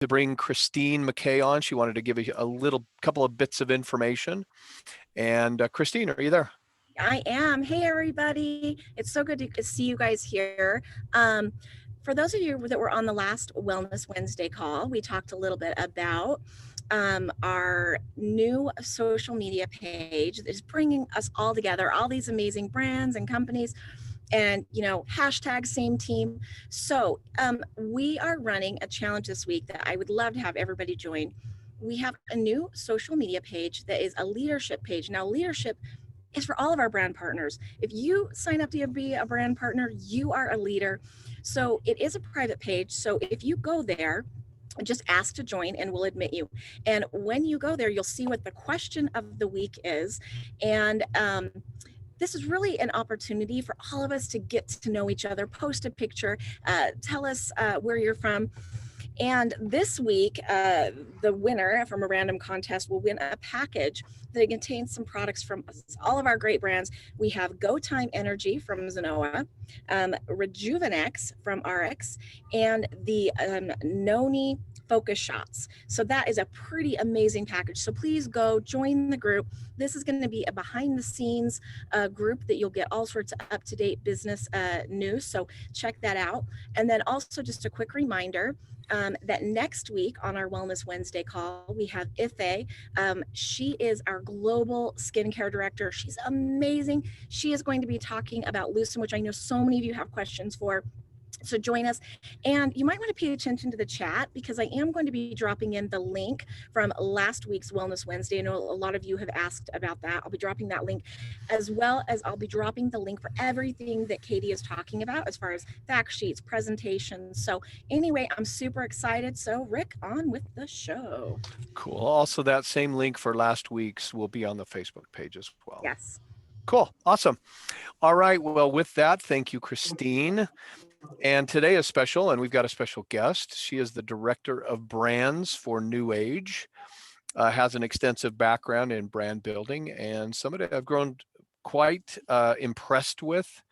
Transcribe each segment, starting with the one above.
to bring Christine McKay on. She wanted to give a couple of bits of information. And Christine, are you there? I am. Hey, everybody. It's so good to see you guys here. For those of you that were on the last Wellness Wednesday call, we talked a little bit about our new social media page that is bringing us all together, all these amazing brands and companies, and hashtag same team. So we are running a challenge this week that I would love to have everybody join. We have a new social media page that is a leadership page. Now, leadership is for all of our brand partners. If you sign up to be a brand partner, you are a leader. So it is a private page. So if you go there, just ask to join and we'll admit you. And when you go there, you'll see what the question of the week is. And this is really an opportunity for all of us to get to know each other. Post a picture, tell us where you're from. And this week, the winner from a random contest will win a package that contains some products from all of our great brands. We have Go Time Energy from Zenoa, Rejuvenex from RX, and the Noni Focus Shots. So that is a pretty amazing package. So please go join the group. This is going to be a behind the scenes group that you'll get all sorts of up-to-date business news. So check that out. And then also just a quick reminder, that next week on our Wellness Wednesday call, we have Ife. She is our global skincare director. She's amazing. She is going to be talking about Lucin, which I know so many of you have questions for. So join us. And you might want to pay attention to the chat because I am going to be dropping in the link from last week's Wellness Wednesday. I know a lot of you have asked about that. I'll be dropping that link, as well as I'll be dropping the link for everything that Katie is talking about as far as fact sheets, presentations. So anyway, I'm super excited. So Rick, on with the show. Cool. Also, that same link for last week's will be on the Facebook page as well. Yes. Cool. Awesome. All right. Well, with that, thank you, Christine. And today is special, and we've got a special guest. She is the Director of Brands for New Age, has an extensive background in brand building, and somebody I've grown quite impressed with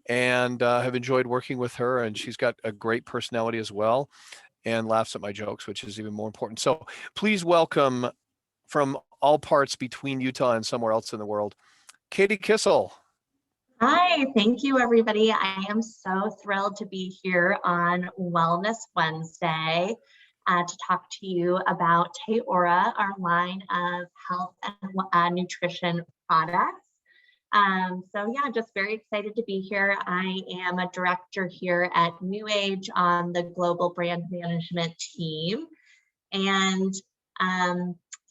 and have enjoyed working with her. And she's got a great personality as well and laughs at my jokes, which is even more important. So please welcome from all parts between Utah and somewhere else in the world, Katie Kissel. Hi, thank you, everybody. I am so thrilled to be here on Wellness Wednesday to talk to you about TeOra, our line of health and nutrition products. So yeah, just very excited to be here. I am a director here at New Age on the global brand management team, and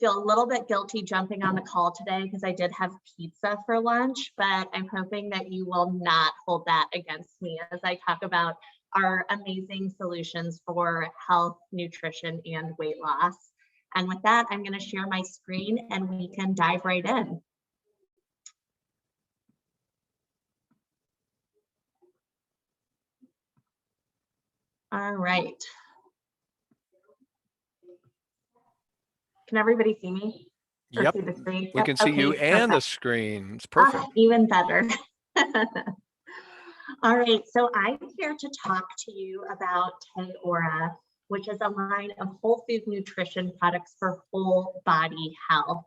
feel a little bit guilty jumping on the call today because I did have pizza for lunch, but I'm hoping that you will not hold that against me as I talk about our amazing solutions for health, nutrition, and weight loss. And with that, I'm going to share my screen and we can dive right in. All right. Can everybody see me? Yep, see the screen? we can see you and the screen. It's perfect. Even better. All right, so I'm here to talk to you about TeOra, which is a line of whole food nutrition products for whole body health.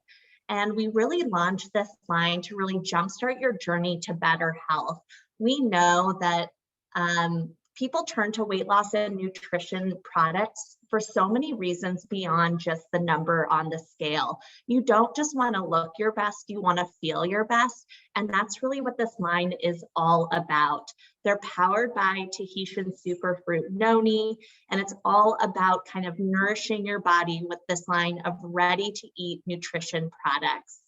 And we really launched this line to really jumpstart your journey to better health. We know that people turn to weight loss and nutrition products for so many reasons beyond just the number on the scale. You don't just want to look your best, you want to feel your best. And that's really what this line is all about. They're powered by Tahitian superfruit noni, and it's all about kind of nourishing your body with this line of ready to eat nutrition products.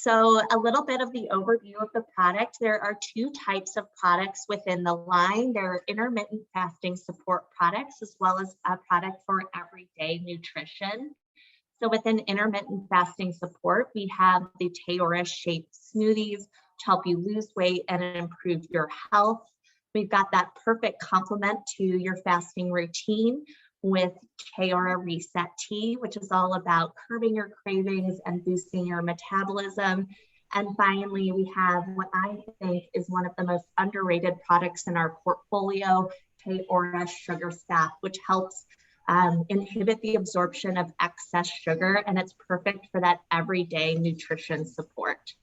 So a little bit of the overview of the product. There are two types of products within the line. There are intermittent fasting support products, as well as a product for everyday nutrition. So within intermittent fasting support, we have the TeOra Shape Smoothies to help you lose weight and improve your health. We've got that perfect complement to your fasting routine with TeOra Reset Tea, which is all about curbing your cravings and boosting your metabolism. And finally, we have what I think is one of the most underrated products in our portfolio, TeOra Sugar Stop, which helps inhibit the absorption of excess sugar, and it's perfect for that everyday nutrition support.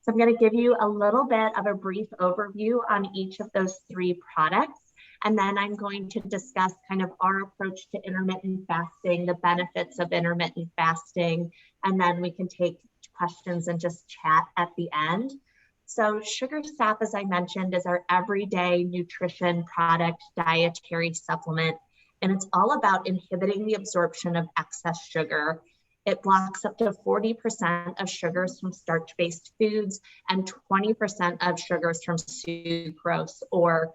So I'm going to give you a little bit of a brief overview on each of those 3 products, and then I'm going to discuss kind of our approach to intermittent fasting, the benefits of intermittent fasting, and then we can take questions and just chat at the end. So Sugar Stop, as I mentioned, is our everyday nutrition product, dietary supplement, and it's all about inhibiting the absorption of excess sugar. It blocks up to 40% of sugars from starch-based foods and 20% of sugars from sucrose or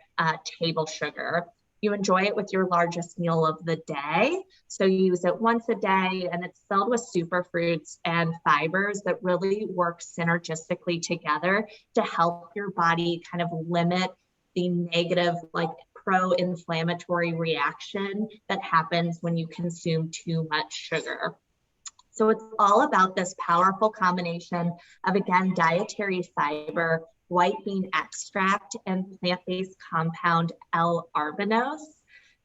table sugar. You enjoy it with your largest meal of the day. So you use it once a day, and it's filled with superfruits and fibers that really work synergistically together to help your body kind of limit the negative, like pro-inflammatory reaction that happens when you consume too much sugar. So it's all about this powerful combination of, again, dietary fiber, white bean extract, and plant-based compound L-arginose.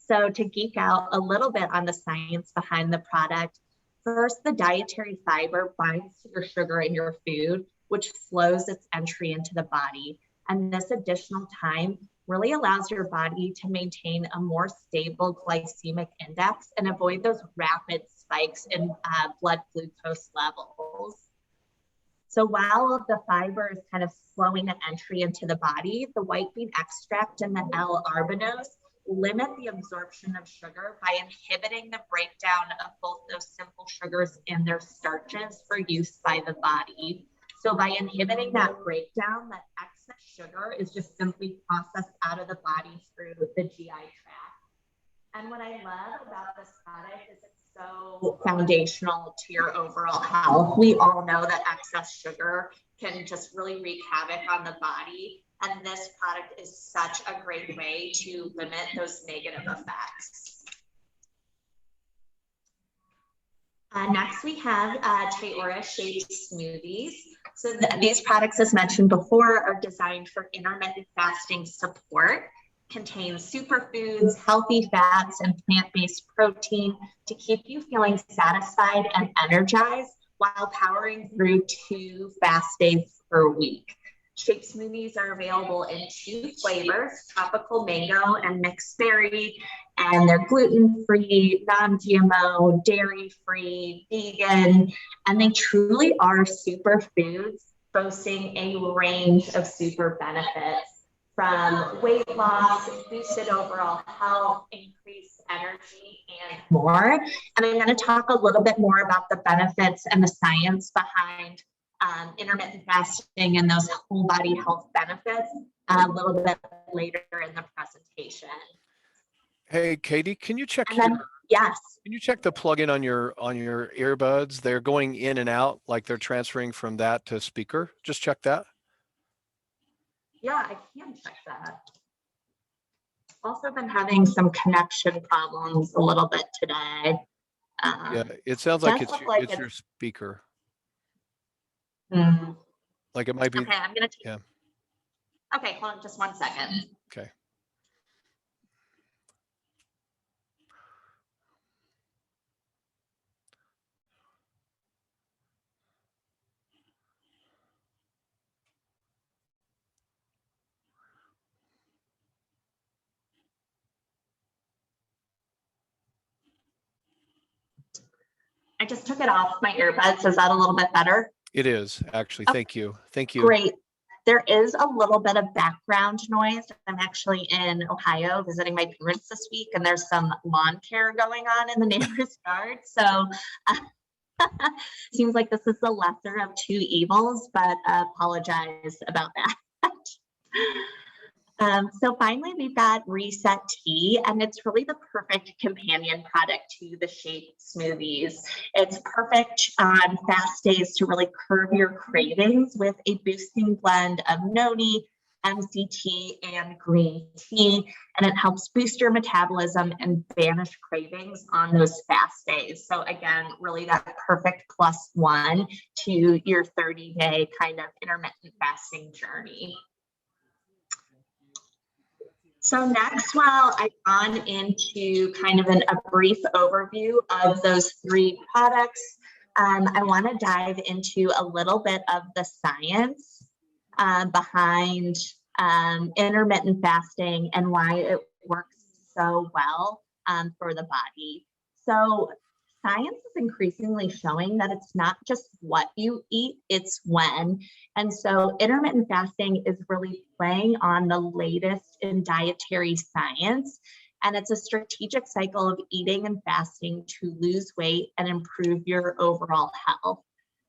So to geek out a little bit on the science behind the product, first, the dietary fiber binds to your sugar in your food, which slows its entry into the body. And this additional time really allows your body to maintain a more stable glycemic index and avoid those rapid spikes in blood glucose levels. So while the fiber is kind of slowing the entry into the body, the white bean extract and the L-arginose limit the absorption of sugar by inhibiting the breakdown of both those simple sugars and their starches for use by the body. So by inhibiting that breakdown, that excess sugar is just simply processed out of the body through the GI tract. And what I love about this product is it's so foundational to your overall health. We all know that excess sugar can just really wreak havoc on the body. And this product is such a great way to limit those negative effects. Next, we have TeOra Shape Smoothies. So these products, as mentioned before, are designed for intermittent fasting support, contain superfoods, healthy fats, and plant-based protein to keep you feeling satisfied and energized while powering through 2 fast days per week. Shape Smoothies are available in 2 flavors, tropical mango and mixed berry, and they're gluten-free, non-GMO, dairy-free, vegan, and they truly are superfoods boasting a range of super benefits from weight loss, boosted overall health, increased energy, and more. And I'm going to talk a little bit more about the benefits and the science behind intermittent fasting and those whole body health benefits a little bit later in the presentation. Hey, Katie, can you check yes. Can you check the plug-in on your earbuds? They're going in and out, like they're transferring from that to speaker. Just check that. Yeah, I can check that. Also been having some connection problems a little bit today. Yeah, it sounds like it's your speaker. Like it might be. Okay, I'm gonna take. Yeah. Okay, hold on just 1 second. Okay. I just took it off my earbuds. Is that a little bit better? It is actually. Oh, thank you. Thank you. Great. There is a little bit of background noise. I'm actually in Ohio visiting my parents this week, and there's some lawn care going on in the neighbor's yard. So seems like this is the lesser of 2 evils, but apologize about that. So finally, we've got Reset Tea, and it's really the perfect companion product to the Shape Smoothies. It's perfect on fast days to really curb your cravings with a boosting blend of noni, MCT, and green tea, and it helps boost your metabolism and banish cravings on those fast days. So again, really that perfect +1 to your 30-day kind of intermittent fasting journey. So next, while I've gone into kind of a brief overview of those 3 products, I want to dive into a little bit of the science behind intermittent fasting and why it works so well for the body. So science is increasingly showing that it's not just what you eat, it's when. And so intermittent fasting is really playing on the latest in dietary science. And it's a strategic cycle of eating and fasting to lose weight and improve your overall health.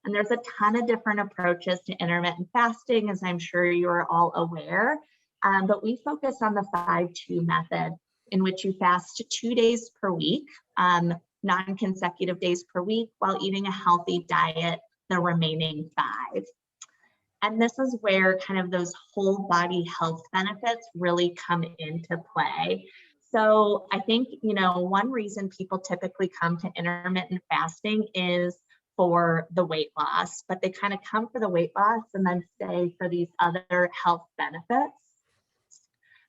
And there's a ton of different approaches to intermittent fasting, as I'm sure you're all aware. But we focus on the 5-2 method, in which you fast 2 days per week, non-consecutive days per week, while eating a healthy diet the remaining 5. And this is where kind of those whole body health benefits really come into play. So I think, one reason people typically come to intermittent fasting is for the weight loss, but they kind of come for the weight loss and then stay for these other health benefits.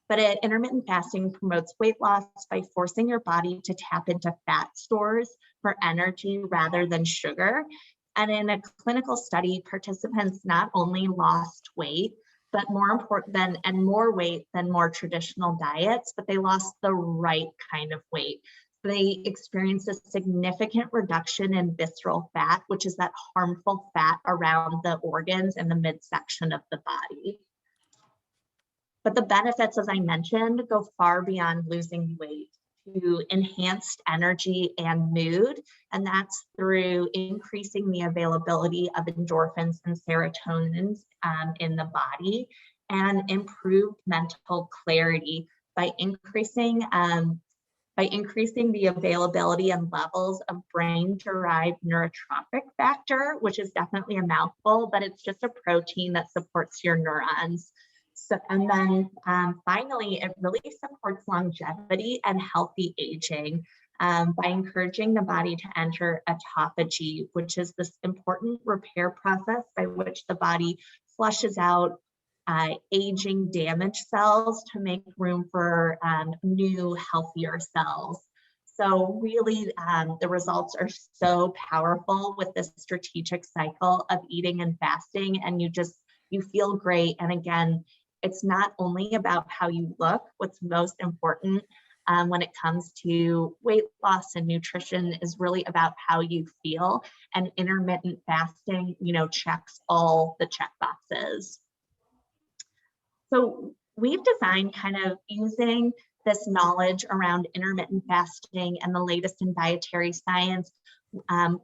But intermittent fasting promotes weight loss by forcing your body to tap into fat stores for energy rather than sugar. And in a clinical study, participants not only lost weight, but more weight than more traditional diets, but they lost the right kind of weight. They experienced a significant reduction in visceral fat, which is that harmful fat around the organs and the midsection of the body. But the benefits, as I mentioned, go far beyond losing weight to enhanced energy and mood. And that's through increasing the availability of endorphins and serotonin in the body, and improved mental clarity by increasing the availability and levels of brain-derived neurotrophic factor, which is definitely a mouthful, but it's just a protein that supports your neurons. So, and then finally, it really supports longevity and healthy aging by encouraging the body to enter autophagy, which is this important repair process by which the body flushes out aging damaged cells to make room for new, healthier cells. So really, the results are so powerful with this strategic cycle of eating and fasting, and you feel great. And again, it's not only about how you look. What's most important when it comes to weight loss and nutrition is really about how you feel. And intermittent fasting, checks all the check boxes. So we've designed, kind of using this knowledge around intermittent fasting and the latest in dietary science,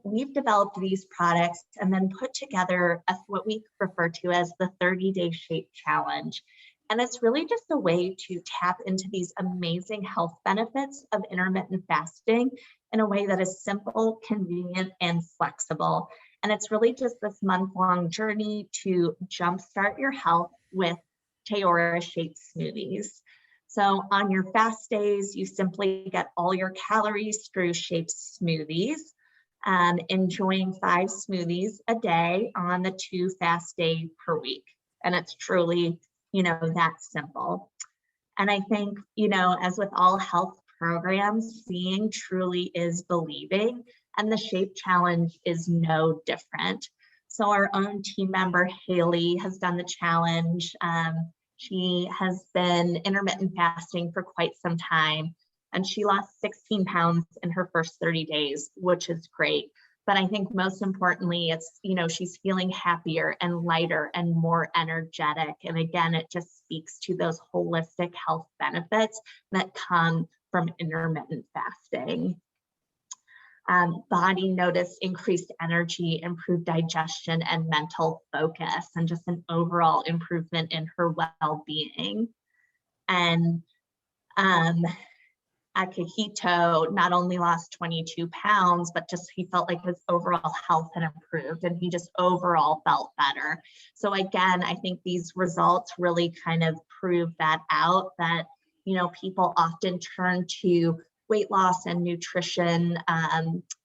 we've developed these products and then put together what we refer to as the 30-day Shape Challenge. And it's really just a way to tap into these amazing health benefits of intermittent fasting in a way that is simple, convenient, and flexible. And it's really just this month-long journey to jumpstart your health with TeOra Shape Smoothies. So on your fast days, you simply get all your calories through Shape Smoothies, enjoying 5 smoothies a day on the 2 fast days per week. And it's truly, that simple. And I think, as with all health programs, seeing truly is believing, and the Shape Challenge is no different. So our own team member, Haley, has done the challenge. She has been intermittent fasting for quite some time, and she lost 16 pounds in her first 30 days, which is great. But I think most importantly, it's, she's feeling happier and lighter and more energetic. And again, it just speaks to those holistic health benefits that come from intermittent fasting. Body noticed increased energy, improved digestion, and mental focus, and just an overall improvement in her well-being. And Akihito not only lost 22 pounds, but just he felt like his overall health had improved and he just overall felt better. So again, I think these results really kind of prove that out, that, you know, people often turn to weight loss and nutrition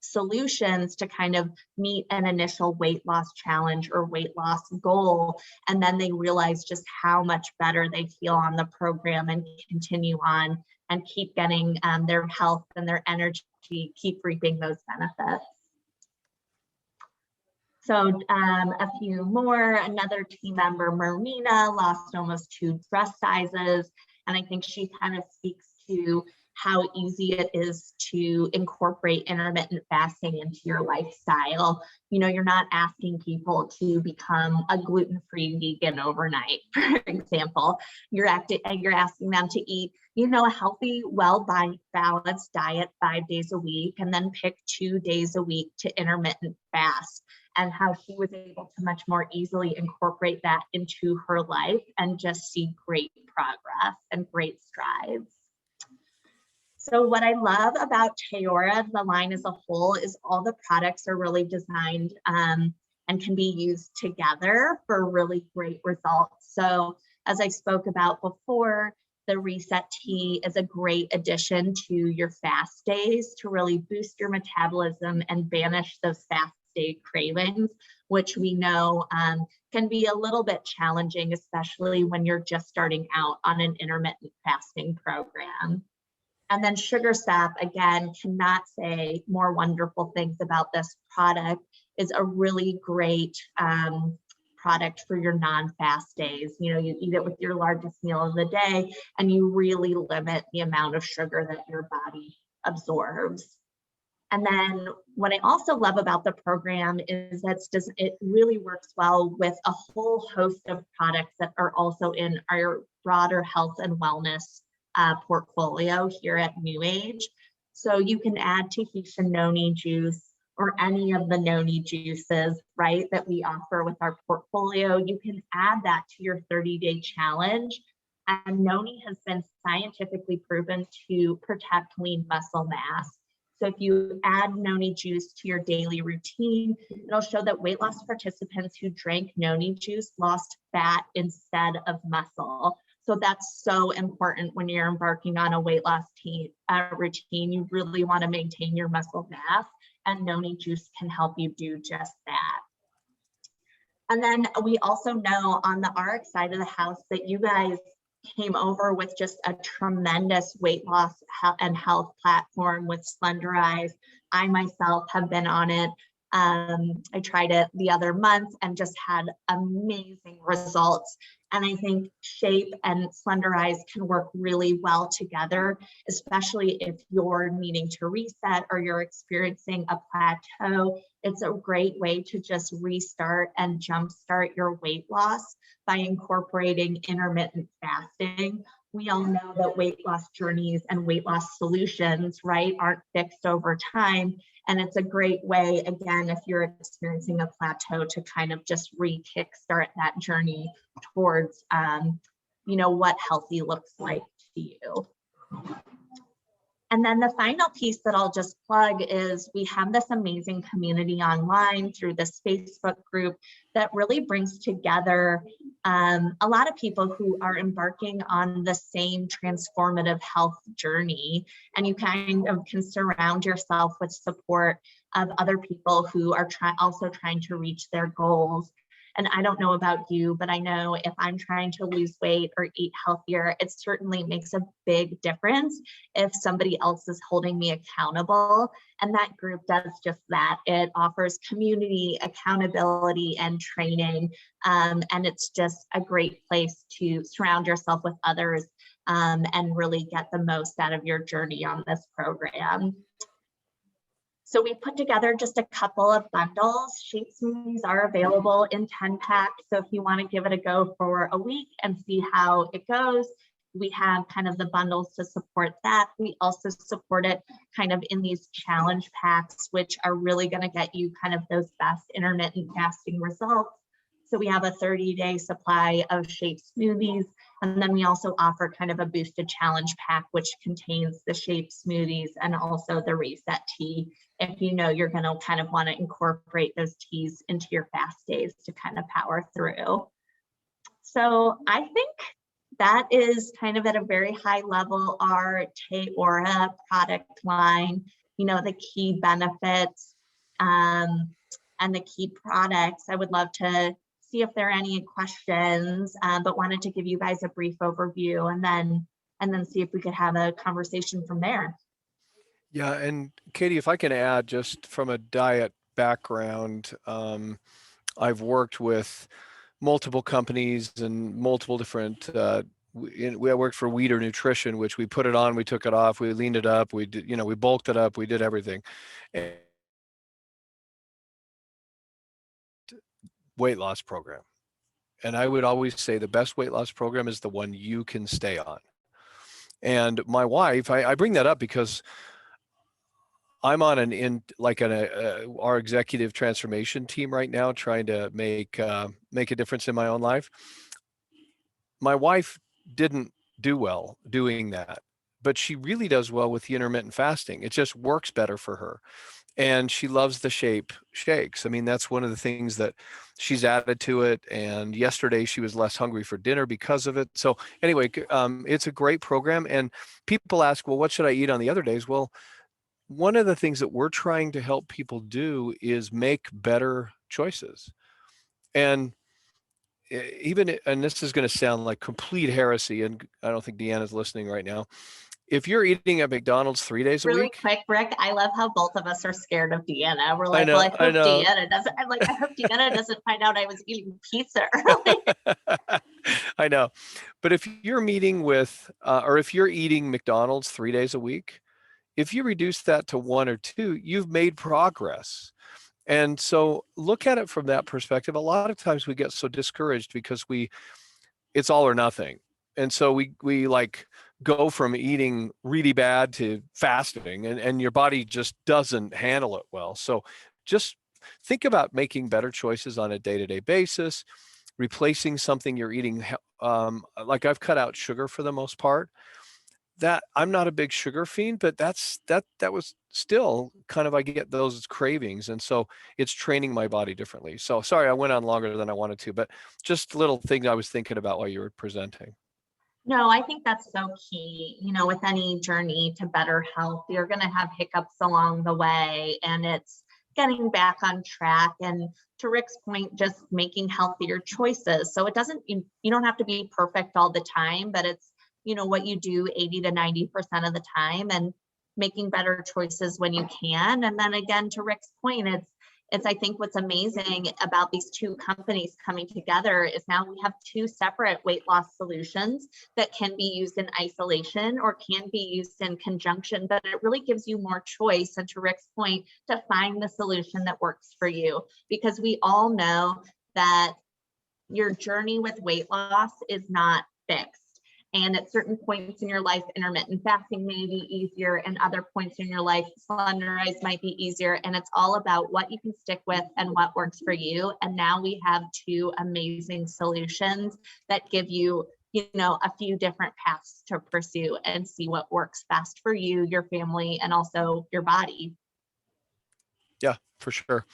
solutions to kind of meet an initial weight loss challenge or weight loss goal. And then they realize just how much better they feel on the program and continue on and keep getting their health and their energy, keep reaping those benefits. So a few more, another team member, Marina, lost almost 2 dress sizes. And I think she kind of speaks to how easy it is to incorporate intermittent fasting into your lifestyle. You know, you're not asking people to become a gluten-free vegan overnight, for example. You're asking them to eat, you know, a healthy, well-balanced diet 5 days a week, and then pick 2 days a week to intermittent fast. And how she was able to much more easily incorporate that into her life and just see great progress and great strides. So what I love about TeOra, the line as a whole, is all the products are really designed and can be used together for really great results. So as I spoke about before, the Reset Tea is a great addition to your fast days to really boost your metabolism and banish those fast day cravings, which we know can be a little bit challenging, especially when you're just starting out on an intermittent fasting program. And then Sugar Sap, again, cannot say more wonderful things about this product. Is a really great product for your non-fast days. You know, you eat it with your largest meal of the day and you really limit the amount of sugar that your body absorbs. And then what I also love about the program is that it really works well with a whole host of products that are also in our broader health and wellness portfolio here at New Age. So you can add Tahitian noni juice or any of the noni juices, right, that we offer with our portfolio. You can add that to your 30-day challenge. And noni has been scientifically proven to protect lean muscle mass. So if you add noni juice to your daily routine, it'll show that weight loss participants who drank noni juice lost fat instead of muscle. So that's so important when you're embarking on a weight loss routine. You really want to maintain your muscle mass, and noni juice can help you do just that. And then we also know on the RX side of the house that you guys came over with just a tremendous weight loss and health platform with Slenderize. I myself have been on it. I tried it the other month and just had amazing results. And I think Shape and Slenderize can work really well together, especially if you're needing to reset or you're experiencing a plateau. It's a great way to just restart and jumpstart your weight loss by incorporating intermittent fasting. We all know that weight loss journeys and weight loss solutions, right, aren't fixed over time. And it's a great way, again, if you're experiencing a plateau, to kind of just re-kickstart that journey towards, you know, what healthy looks like to you. And then the final piece that I'll just plug is we have this amazing community online through this Facebook group that really brings together a lot of people who are embarking on the same transformative health journey. And you kind of can surround yourself with support of other people who are also trying to reach their goals. And I don't know about you, but I know if I'm trying to lose weight or eat healthier, it certainly makes a big difference if somebody else is holding me accountable. And that group does just that. It offers community, accountability, and training. And it's just a great place to surround yourself with others and really get the most out of your journey on this program. So we put together just a couple of bundles. Shape Smoothies are available in 10 packs. So if you want to give it a go for a week and see how it goes, we have kind of the bundles to support that. We also support it kind of in these challenge packs, which are really going to get you kind of those best intermittent fasting results So we have a 30-day supply of Shape Smoothies. And then we also offer kind of a boosted challenge pack, which contains the Shape Smoothies and also the Reset Tea. If you know you're going to kind of want to incorporate those teas into your fast days to kind of power through. So I think that is kind of at a very high level our TeOra product line, the key benefits and the key products. I would love to see if there are any questions, but wanted to give you guys a brief overview and then see if we could have a conversation from there. Yeah, and Katie, if I can add, just from a diet background, I've worked with multiple companies and multiple different, we worked for Weider Nutrition, which we put it on, we took it off, we leaned it up, we did, we bulked it up, we did everything. And weight loss program. And I would always say the best weight loss program is the one you can stay on. And my wife, I bring that up because I'm on our executive transformation team right now, trying to make a difference in my own life. My wife didn't do well doing that, but she really does well with the intermittent fasting. It just works better for her. And she loves the Shape shakes. I mean, that's one of the things that she's added to it. And yesterday she was less hungry for dinner because of it. So anyway, it's a great program. And people ask, well, what should I eat on the other days? Well, one of the things that we're trying to help people do is make better choices. And and this is going to sound like complete heresy, and I don't think Deanna's listening right now. If you're eating at McDonald's 3 days a really week. Quick, Rick, I love how both of us are scared of Deanna. We're like, I know, well, I hope Deanna doesn't. I'm like, I hope Deanna doesn't find out I was eating pizza early. I know. But if you're meeting with, or if you're eating McDonald's 3 days a week, if you reduce that to 1 or 2, you've made progress. And so look at it from that perspective. A lot of times we get so discouraged because it's all or nothing. And so we like go from eating really bad to fasting, and your body just doesn't handle it well. So just think about making better choices on a day-to-day basis, replacing something you're eating. Like I've cut out sugar for the most part. That I'm not a big sugar fiend, but that was still kind of, I get those cravings. And so it's training my body differently. So sorry, I went on longer than I wanted to, but just little things I was thinking about while you were presenting. No, I think that's so key. With any journey to better health, you're going to have hiccups along the way, and it's getting back on track. And to Rick's point, just making healthier choices. So it doesn't, you don't have to be perfect all the time, but it's, what you do 80 to 90% of the time, and making better choices when you can. And then again, to Rick's point, it's I think what's amazing about these two companies coming together is now we have two separate weight loss solutions that can be used in isolation or can be used in conjunction, but it really gives you more choice. And to Rick's point, to find the solution that works for you, because we all know that your journey with weight loss is not fixed. And at certain points in your life, intermittent fasting may be easier, and other points in your life, slenderized might be easier. And it's all about what you can stick with and what works for you. And now we have two amazing solutions that give you, a few different paths to pursue and see what works best for you, your family, and also your body. Yeah, for sure.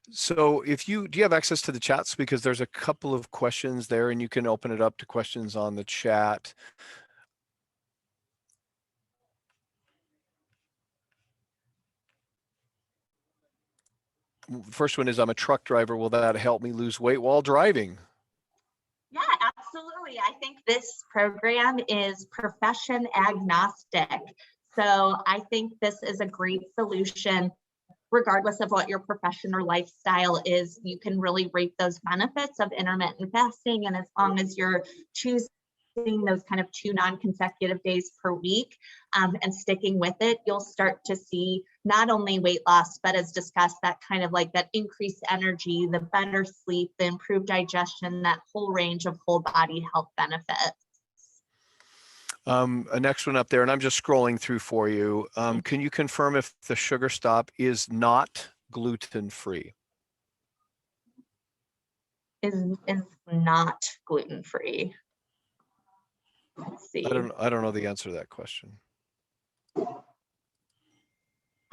So do you have access to the chats? Because there's a couple of questions there, and you can open it up to questions on the chat. First one is, I'm a truck driver. Will that help me lose weight while driving? Yeah, absolutely. I think this program is profession agnostic. So I think this is a great solution. Regardless of what your profession or lifestyle is, you can really reap those benefits of intermittent fasting. And as long as you're choosing those kind of 2 non-consecutive days per week and sticking with it, you'll start to see not only weight loss, but as discussed, that kind of like that increased energy, the better sleep, the improved digestion, that whole range of whole body health benefits. A next one up there, and I'm just scrolling through for you. Can you confirm if the Sugar Stop is not gluten-free? is not gluten-free? Let's see. I don't know the answer to that question.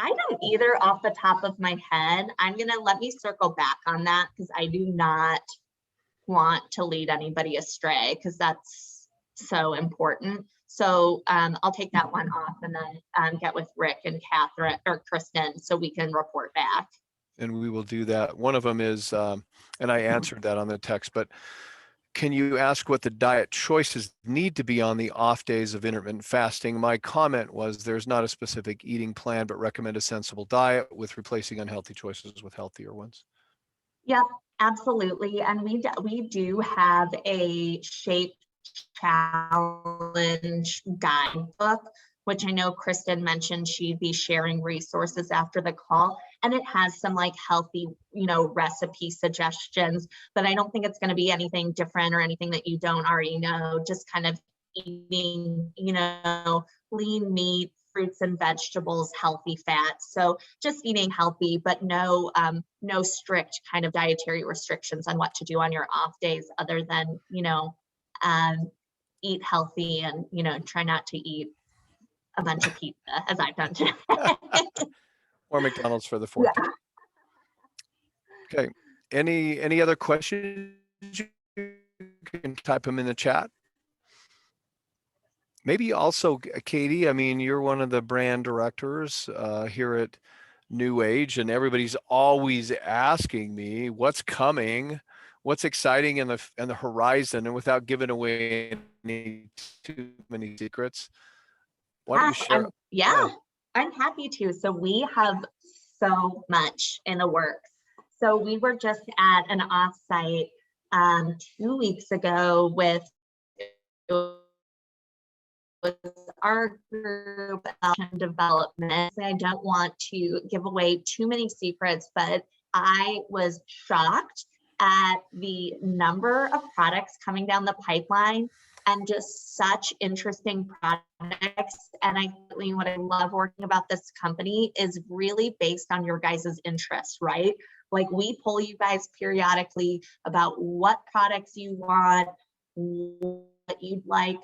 I don't either off the top of my head. Let me circle back on that because I do not want to lead anybody astray because that's so important. So I'll take that one off and then get with Rick and Catherine or Kristen so we can report back. And we will do that. One of them is, and I answered that on the text, but can you ask what the diet choices need to be on the off days of intermittent fasting? My comment was there's not a specific eating plan, but recommend a sensible diet with replacing unhealthy choices with healthier ones. Yep, absolutely. And we do have a shape challenge guidebook, which I know Kristen mentioned she'd be sharing resources after the call. And it has some like healthy, recipe suggestions, but I don't think it's going to be anything different or anything that you don't already know, just kind of eating, lean meat, fruits and vegetables, healthy fats. So just eating healthy, but no strict kind of dietary restrictions on what to do on your off days other than, eat healthy and, try not to eat a bunch of pizza as I've done today. Or McDonald's for the 4th. Yeah. Okay. Any other questions? You can type them in the chat. Maybe also, Katie, I mean, you're one of the brand directors here at New Age, and everybody's always asking me what's coming, what's exciting in the horizon, and without giving away too many secrets. Why don't you share? I'm happy to. So we have so much in the works. So we were just at an offsite 2 weeks ago with our group development. I don't want to give away too many secrets, but I was shocked at the number of products coming down the pipeline and just such interesting products. And what I love working about this company is really based on your guys' interests, right? Like we pull you guys periodically about what products you want, what you'd like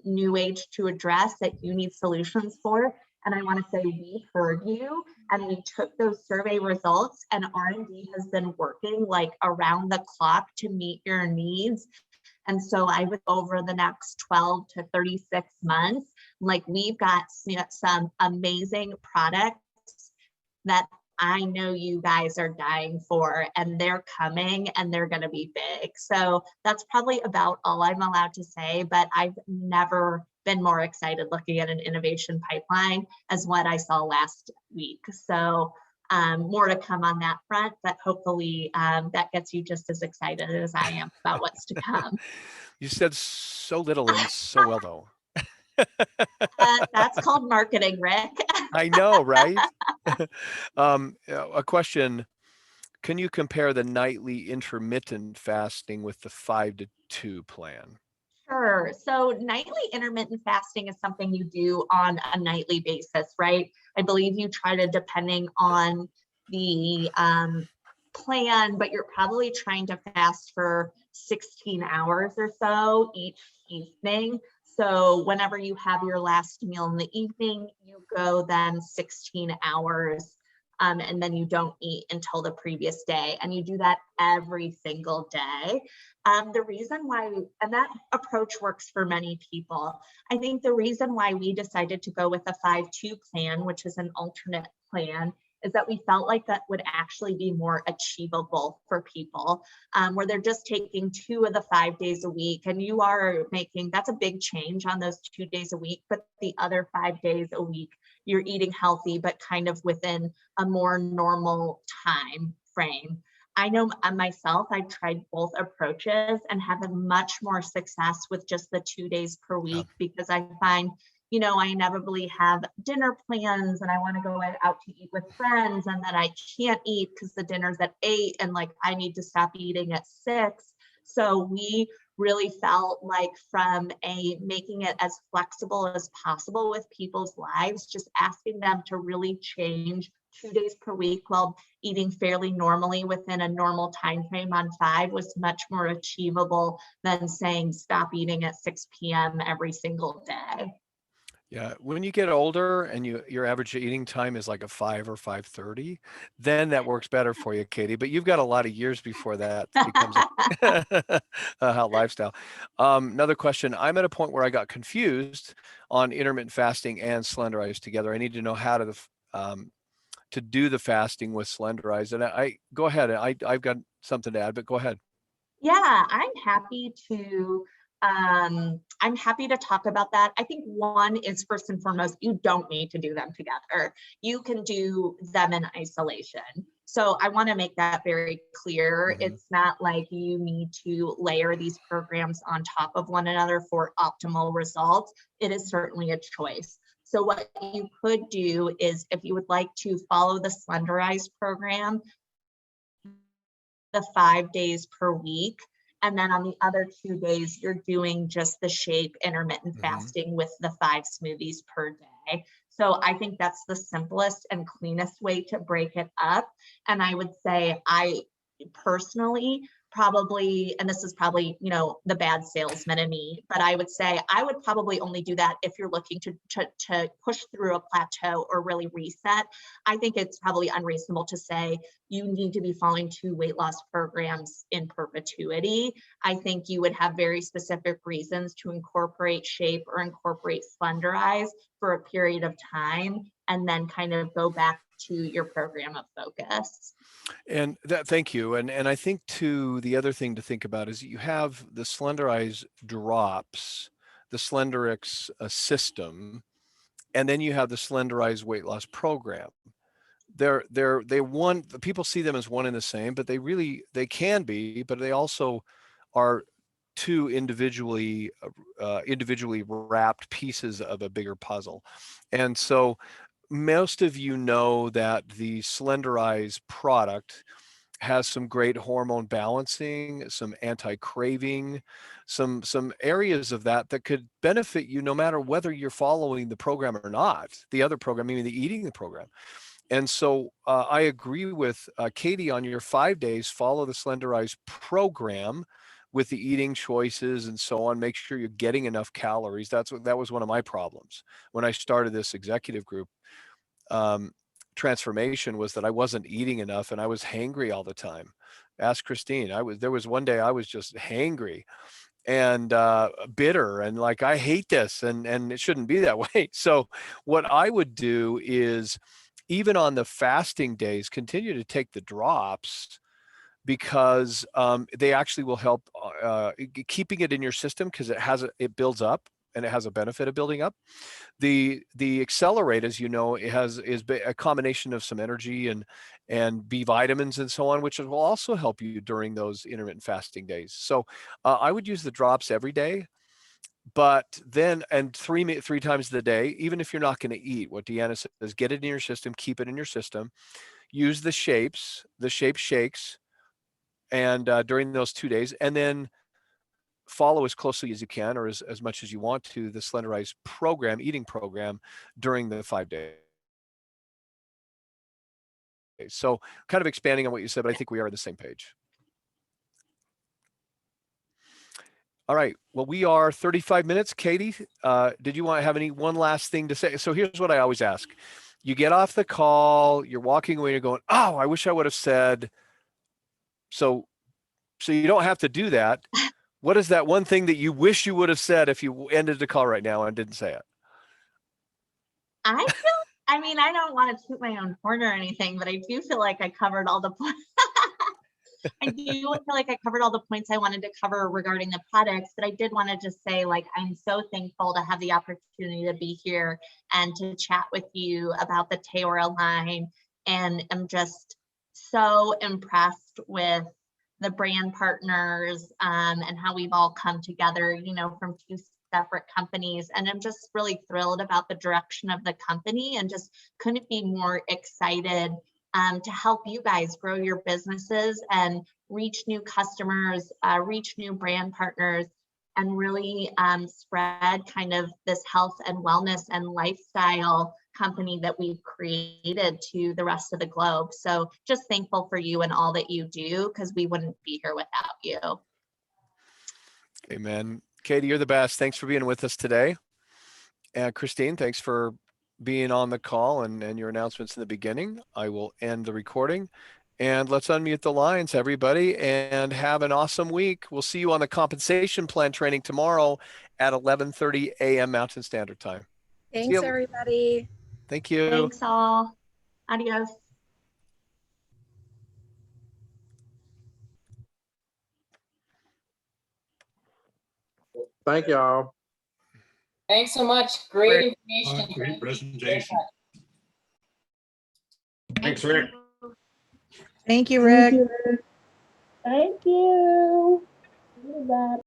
New Age to address that you need solutions for. And I want to say we heard you and we took those survey results, and R&D has been working like around the clock to meet your needs. And so I would, over the next 12 to 36 months, like we've got some amazing products that I know you guys are dying for, and they're coming and they're going to be big. So that's probably about all I'm allowed to say, but I've never been more excited looking at an innovation pipeline as what I saw last week. So more to come on that front, but hopefully that gets you just as excited as I am about what's to come. You said so little and so well, though. That's called marketing, Rick. I know, right? A question, can you compare the nightly intermittent fasting with the 5 to 2 plan? Sure. So nightly intermittent fasting is something you do on a nightly basis, right? I believe you try to, depending on the plan, but you're probably trying to fast for 16 hours or so each evening. So whenever you have your last meal in the evening, you go then 16 hours and then you don't eat until the previous day. And you do that every single day. The reason why, and that approach works for many people. I think the reason why we decided to go with a 5-2 plan, which is an alternate plan, is that we felt like that would actually be more achievable for people, where they're just taking 2 of the 5 days a week, and you are making, that's a big change on those 2 days a week, but the other 5 days a week, you're eating healthy, but kind of within a more normal time frame. I know myself, I've tried both approaches and have much more success with just the 2 days per week, because I find, I inevitably have dinner plans and I want to go out to eat with friends, and then I can't eat because the dinner's at 8 and like I need to stop eating at 6. So we really felt like, from making it as flexible as possible with people's lives, just asking them to really change 2 days per week while eating fairly normally within a normal time frame on 5 was much more achievable than saying stop eating at 6 p.m. every single day. Yeah, when you get older and your average eating time is like a 5 or 5:30, then that works better for you, Katie. But you've got a lot of years before that becomes a lifestyle. Another question. I'm at a point where I got confused on intermittent fasting and Slenderize together. I need to know how to do the fasting with Slenderize. And I go ahead. I've got something to add, but go ahead. Yeah, I'm happy to talk about that. I think one is, first and foremost, you don't need to do them together. You can do them in isolation. So I want to make that very clear. Mhm. It's not like you need to layer these programs on top of one another for optimal results. It is certainly a choice. So what you could do is, if you would like to follow the Slenderize program, the 5 days per week. And then on the other 2 days, you're doing just the Shape intermittent Mhm. fasting with the 5 smoothies per day. So I think that's the simplest and cleanest way to break it up. And I would say I personally probably, and this is probably, the bad salesman in me, but I would say I would probably only do that if you're looking to push through a plateau or really reset. I think it's probably unreasonable to say you need to be following 2 weight loss programs in perpetuity. I think you would have very specific reasons to incorporate Shape or incorporate Slenderize for a period of time, and then kind of go back to your program of focus. And thank you. And I think too, the other thing to think about is you have the Slenderize drops, the Slenderix system, and then you have the Slenderize weight loss program. People see them as one and the same, but they can be, but they also are two individually wrapped pieces of a bigger puzzle. And so most of you know that the Slenderize product has some great hormone balancing, some anti-craving, some areas of that could benefit you no matter whether you're following the program or not, the other program, meaning the eating the program. And so I agree with Katie on your 5 days, follow the Slenderize program with the eating choices and so on. Make sure you're getting enough calories. That was one of my problems when I started this executive group. Transformation was that I wasn't eating enough and I was hangry all the time. Ask Christine. There was one day I was just hangry and bitter and like, I hate this and it shouldn't be that way. So what I would do is, even on the fasting days, continue to take the drops, because they actually will help keeping it in your system, because it builds up and it has a benefit of building up. The Accelerate, as you know, is a combination of some energy and B vitamins and so on, which will also help you during those intermittent fasting days. So I would use the drops every day, but then, and three times a day, even if you're not going to eat. What Deanna says, get it in your system, keep it in your system. Use the Shape shakes, and during those 2 days, and then follow as closely as you can, or as much as you want to, the Slenderize eating program during the 5 days. So kind of expanding on what you said, but I think we are on the same page. All right. Well, we are 35 minutes. Katie, did you want to have one last thing to say? So here's what I always ask. You get off the call, you're walking away, you're going, oh, I wish I would have said. So you don't have to do that. What is that one thing that you wish you would have said if you ended the call right now and didn't say it? I don't want to toot my own horn or anything, but I do feel like I covered all the points. I do feel like I covered all the points I wanted to cover regarding the products, but I did want to just say, I'm so thankful to have the opportunity to be here and to chat with you about the TeOra line. And I'm just so impressed with the brand partners and how we've all come together, from 2 separate companies. And I'm just really thrilled about the direction of the company, and just couldn't be more excited to help you guys grow your businesses and reach new customers, reach new brand partners, and really spread kind of this health and wellness and lifestyle company that we've created to the rest of the globe. So just thankful for you and all that you do, because we wouldn't be here without you. Amen. Katie, you're the best. Thanks for being with us today. And Christine, thanks for being on the call and your announcements in the beginning. I will end the recording. And let's unmute the lines, everybody, and have an awesome week. We'll see you on the compensation plan training tomorrow at 11:30 a.m. Mountain Standard Time. Thanks, everybody. Thank you. Thanks all. Adios. Thank y'all. Thanks so much. Great information. Great presentation. Thanks, Rick. Thank you, Rick. Thank you.